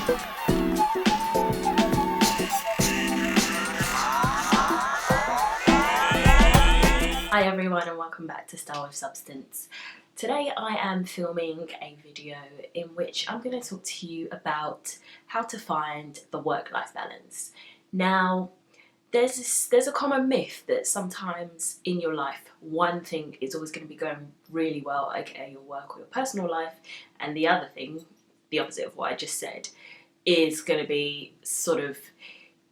Hi everyone and welcome back to Style with Substance. Today I am filming a video in which I'm going to talk to you about how to find the work-life balance. Now, there's a common myth that sometimes in your life one thing is always going to be going really well, aka your work or your personal life, and the other thing, the opposite of what I just said, is going to be sort of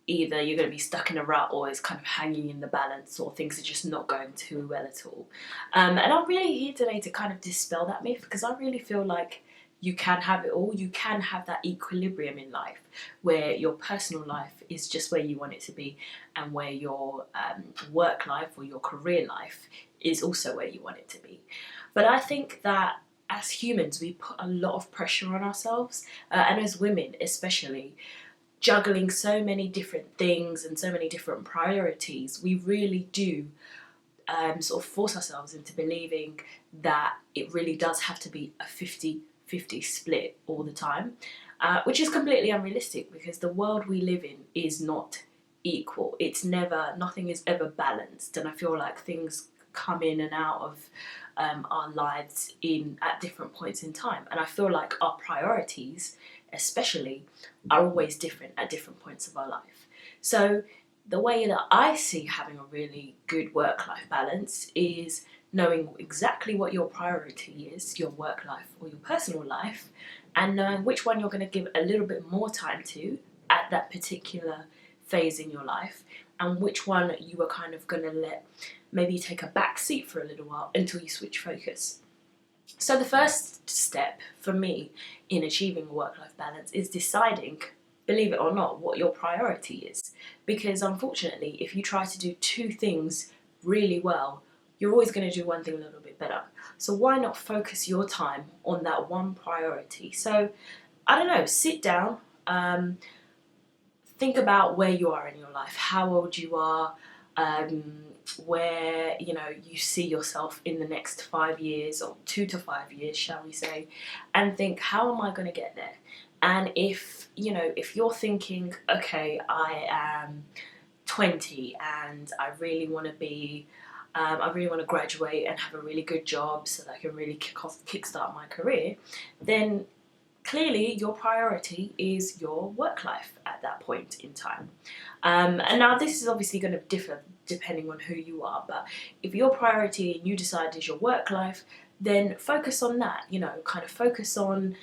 either you're going to be stuck in a rut or it's kind of hanging in the balance, or things are just not going too well at all. And I'm really here today to kind of dispel that myth, because I really feel like you can have it all. You can have that equilibrium in life where your personal life is just where you want it to be, and where your work life or your career life is also where you want it to be. But I think that as humans, we put a lot of pressure on ourselves, and as women especially, juggling so many different things and so many different priorities, we really do sort of force ourselves into believing that it really does have to be a 50-50 split all the time, which is completely unrealistic, because the world we live in is not equal. Nothing is ever balanced, and I feel like things come in and out of our lives at different points in time, and I feel like our priorities especially are always different at different points of our life. So the way that I see having a really good work-life balance is knowing exactly what your priority is, your work life or your personal life, and knowing which one you're going to give a little bit more time to at that particular phase in your life, and which one you are kind of going to let maybe take a back seat for a little while until you switch focus. So the first step for me in achieving a work-life balance is deciding, believe it or not, what your priority is. Because unfortunately, if you try to do two things really well, you're always going to do one thing a little bit better. So why not focus your time on that one priority? So, I don't know, sit down, think about where you are in your life, how old you are, where you see yourself in the next 5 years, or 2 to 5 years, shall we say, and think, how am I going to get there? And if you're thinking, okay, I am 20 and I really want to graduate and have a really good job so that I can really kickstart my career, then clearly your priority is your work life at that point in time. And now this is obviously going to differ depending on who you are, but if your priority and you decide is your work life, then focus on that. Kind of focus on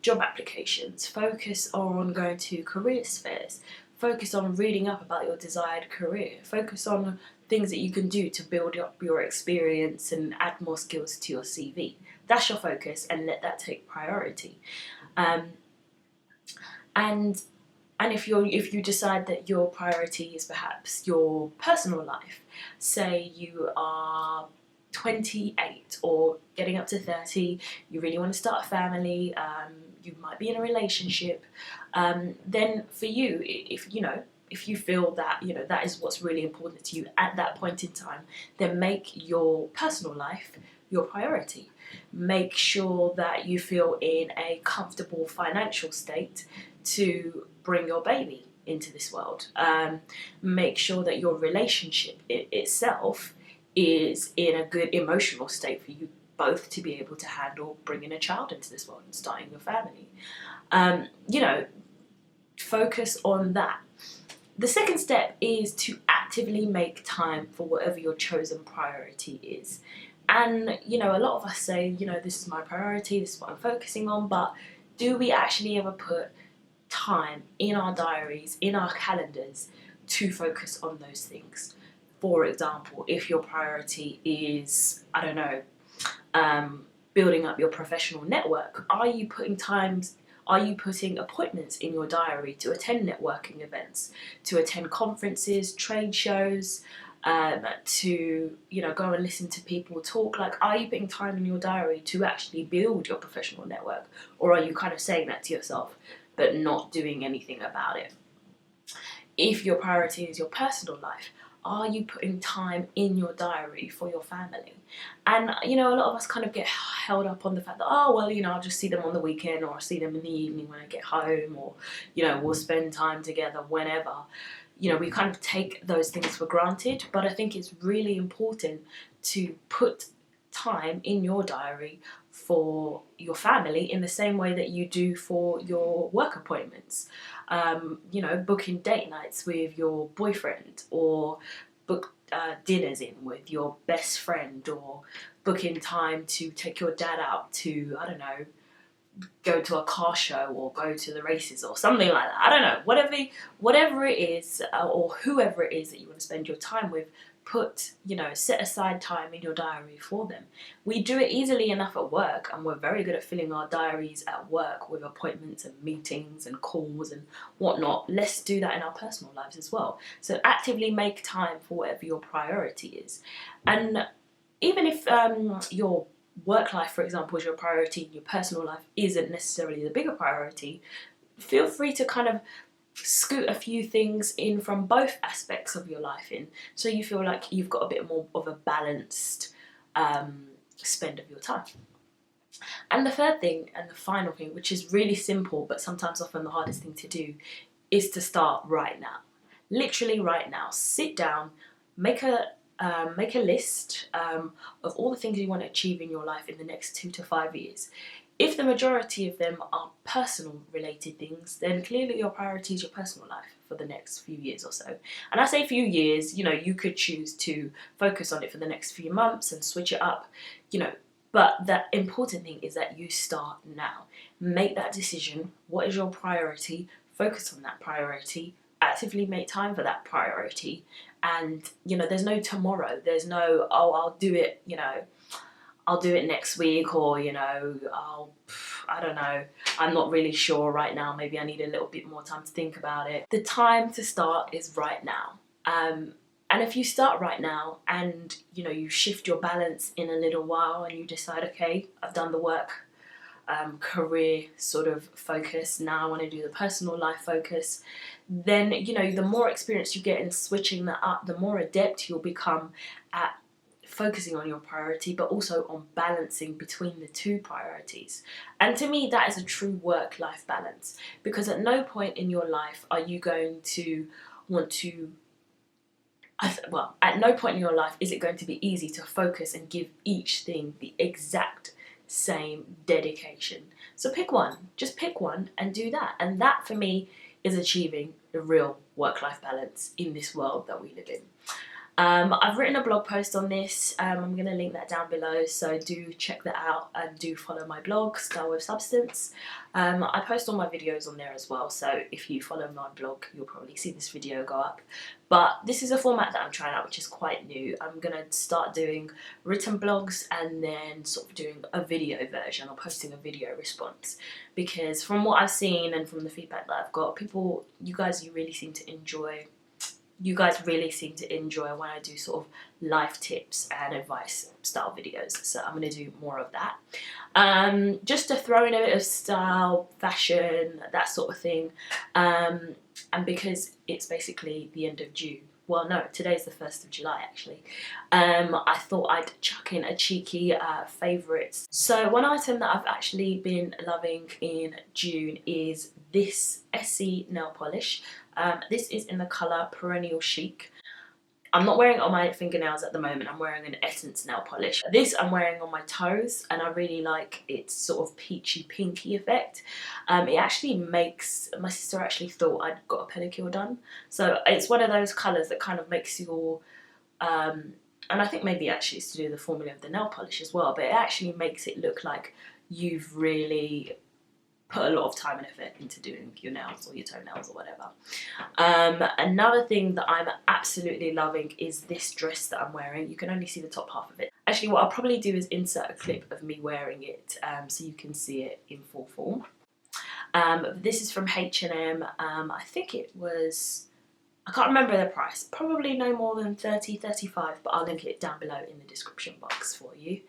job applications, focus on going to career fairs, focus on reading up about your desired career, focus on things that you can do to build up your experience and add more skills to your CV. That's your focus, and let that take priority. And if you decide that your priority is perhaps your personal life, say you are 28 or getting up to 30, you really want to start a family, you might be in a relationship, then for you, if you feel that that is what's really important to you at that point in time, then make your personal life your priority. Make sure that you feel in a comfortable financial state to bring your baby into this world. Make sure that your relationship itself is in a good emotional state for you both to be able to handle bringing a child into this world and starting your family. Focus on that. The second step is to actively make time for whatever your chosen priority is. And, a lot of us say, this is my priority, this is what I'm focusing on, but do we actually ever put time in our diaries, in our calendars, to focus on those things? For example, if your priority is, I don't know, building up your professional network, are you putting appointments in your diary to attend networking events, to attend conferences, trade shows, to go and listen to people talk? Like, are you putting time in your diary to actually build your professional network, or are you kind of saying that to yourself but not doing anything about it? If your priority is your personal life, are you putting time in your diary for your family? And you know, a lot of us kind of get held up on the fact that, oh well, you know, I'll just see them on the weekend, or I'll see them in the evening when I get home, or you know, we'll spend time together whenever. You know, we kind of take those things for granted, but I think it's really important to put time in your diary for your family in the same way that you do for your work appointments. You know, booking date nights with your boyfriend, or book dinners in with your best friend, or booking time to take your dad out to, I don't know, go to a car show or go to the races or something like that. I don't know, whatever it is, or whoever it is that you want to spend your time with, set aside time in your diary for them. We do it easily enough at work, and we're very good at filling our diaries at work with appointments and meetings and calls and whatnot. Let's do that in our personal lives as well. So actively make time for whatever your priority is. And even if your work life, for example, is your priority, your personal life isn't necessarily the bigger priority, feel free to kind of scoot a few things in from both aspects of your life in, so you feel like you've got a bit more of a balanced spend of your time. And the third thing, and the final thing, which is really simple but sometimes often the hardest thing to do, is to start right now. Literally right now. Sit down, make a list of all the things you want to achieve in your life in the next 2 to 5 years. If the majority of them are personal related things, then clearly your priority is your personal life for the next few years or so. And I say few years, you know, you could choose to focus on it for the next few months and switch it up, you know, but the important thing is that you start now. Make that decision. What is your priority? Focus on that priority. Actively make time for that priority. And, you know, there's no tomorrow. There's no, oh, I'll do it, you know, I'll do it next week, or, you know, I don't know, I'm not really sure right now, maybe I need a little bit more time to think about it. The time to start is right now. And if you start right now and, you know, you shift your balance in a little while and you decide, okay, I've done the work, career sort of focus, now I want to do the personal life focus, then, you know, the more experience you get in switching that up, the more adept you'll become at focusing on your priority, but also on balancing between the two priorities. And to me, that is a true work-life balance, because at no point in your life are you going to want to, at no point in your life is it going to be easy to focus and give each thing the exact same dedication. So pick one, just pick one and do that. And that for me is achieving a real work-life balance in this world that we live in. I've written a blog post on this. I'm going to link that down below, so do check that out and do follow my blog, Style with Substance. I post all my videos on there as well, so if you follow my blog you'll probably see this video go up. But this is a format that I'm trying out which is quite new. I'm going to start doing written blogs and then sort of doing a video version, or posting a video response, because from what I've seen and from the feedback that I've got, you guys really seem to enjoy when I do sort of life tips and advice style videos, so I'm going to do more of that. Just to throw in a bit of style, fashion, that sort of thing, and because it's basically the end of June, well no, today's the 1st of July actually, I thought I'd chuck in a cheeky favourites. So one item that I've actually been loving in June is this Essie nail polish. This is in the colour Perennial Chic. I'm not wearing it on my fingernails at the moment, I'm wearing an Essence nail polish. This I'm wearing on my toes, and I really like its sort of peachy pinky effect. It actually makes, my sister actually thought I'd got a pedicure done. So it's one of those colours that kind of makes your, and I think maybe actually it's to do with the formula of the nail polish as well, but it actually makes it look like you've really put a lot of time and effort into doing your nails or your toenails or whatever. Another thing that I'm absolutely loving is this dress that I'm wearing. You can only see the top half of it. Actually, what I'll probably do is insert a clip of me wearing it so you can see it in full form. This is from H&M. I think it was, I can't remember the price, probably no more than 30, 35, but I'll link it down below in the description box for you.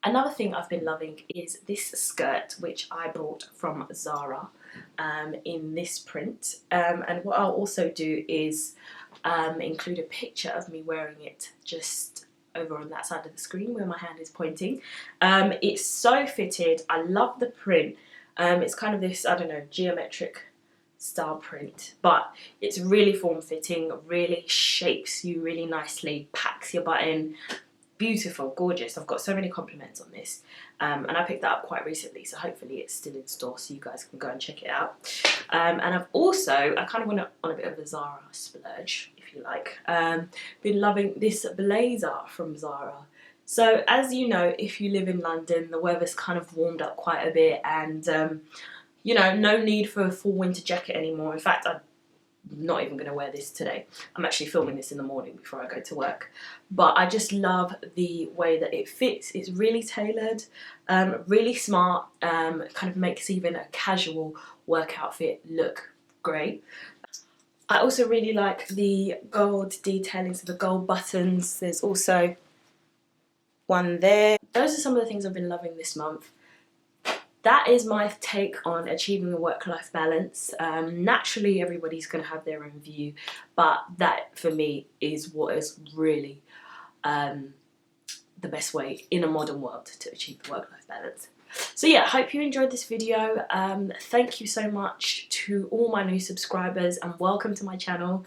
Another thing I've been loving is this skirt, which I bought from Zara in this print. And what I'll also do is include a picture of me wearing it just over on that side of the screen where my hand is pointing. It's so fitted. I love the print. It's kind of this, I don't know, geometric style print, but it's really form-fitting, really shapes you really nicely, packs your butt in. Beautiful, gorgeous. I've got so many compliments on this, and I picked that up quite recently, so hopefully it's still in store so you guys can go and check it out. And I've also, I kind of went on a bit of a Zara splurge, if you like. Been loving this blazer from Zara. So as you know, if you live in London, the weather's kind of warmed up quite a bit, and you know, no need for a full winter jacket anymore. In fact, I'm not even going to wear this today. I'm actually filming this in the morning before I go to work. But I just love the way that it fits. It's really tailored, really smart, kind of makes even a casual work outfit look great. I also really like the gold detailing, so the gold buttons. There's also one there. Those are some of the things I've been loving this month. That is my take on achieving a work-life balance. Naturally, everybody's going to have their own view, but that for me is what is really the best way in a modern world to achieve the work-life balance. So yeah, I hope you enjoyed this video. Thank you so much to all my new subscribers and welcome to my channel.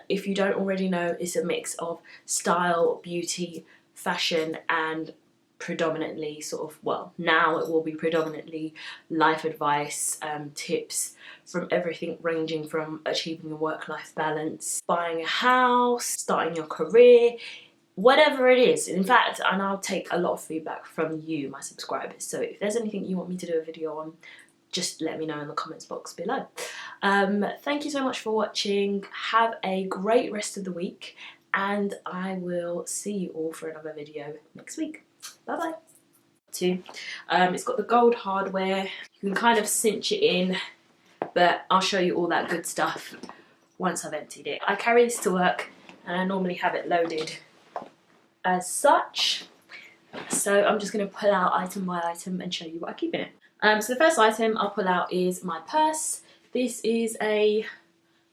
If you don't already know, it's a mix of style, beauty, fashion, and predominantly sort of, well, now it will be predominantly life advice, tips from everything ranging from achieving a work-life balance, buying a house, starting your career, whatever it is. In fact, and I'll take a lot of feedback from you, my subscribers, so if there's anything you want me to do a video on, just let me know in the comments box below. Thank you so much for watching. Have a great rest of the week, and I will see you all for another video next week. Bye bye. It's got the gold hardware. You can kind of cinch it in, but I'll show you all that good stuff once I've emptied it. I carry this to work and I normally have it loaded as such. So I'm just going to pull out item by item and show you what I keep in it. So the first item I'll pull out is my purse. This is a